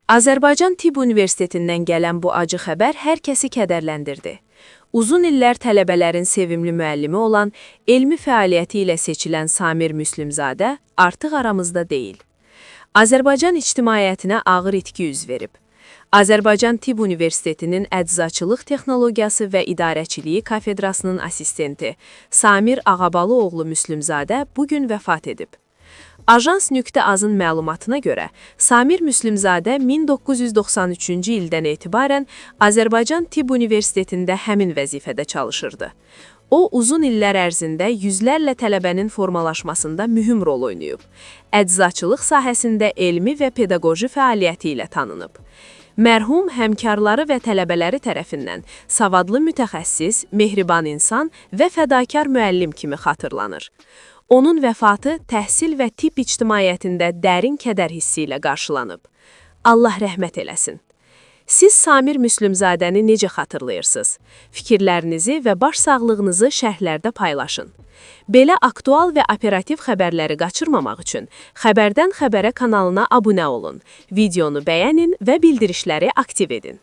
Azərbaycan Tibb Universitetindən gələn bu acı xəbər hər kəsi kədərləndirdi. Uzun illər tələbələrin sevimli müəllimi olan, elmi fəaliyyəti ilə seçilən Samir Müslümzadə artıq aramızda deyil. Azərbaycan ictimaiyyətinə ağır itki üz verib. Azərbaycan Tibb Universitetinin Əczaçılıq Texnologiyası və İdarəçiliyi kafedrasının assistenti Samir Ağabalıoğlu Müslümzadə bugün vəfat edib. Ajans.az-ın məlumatına görə, Samir Müslümzadə 1993-cü ildən etibarən Azərbaycan Tibb Universitetində həmin vəzifədə çalışırdı. O, uzun illər ərzində yüzlərlə tələbənin formalaşmasında mühüm rol oynayıb. Əczaçılıq sahəsində elmi və pedaqoji fəaliyyəti ilə tanınıb. Mərhum həmkarları və tələbələri tərəfindən savadlı mütəxəssis, mehriban insan və fədakar müəllim kimi xatırlanır. Onun vəfatı təhsil və tibb ictimaiyyətində dərin kədər hissi ilə qarşılanıb. Allah rəhmət eləsin. Siz Samir Müslümzadəni necə xatırlayırsınız? Fikirlərinizi və baş sağlığınızı şərhlərdə paylaşın. Belə aktual və operativ xəbərləri qaçırmamaq üçün Xəbərdən Xəbərə kanalına abunə olun, videonu bəyənin və bildirişləri aktiv edin.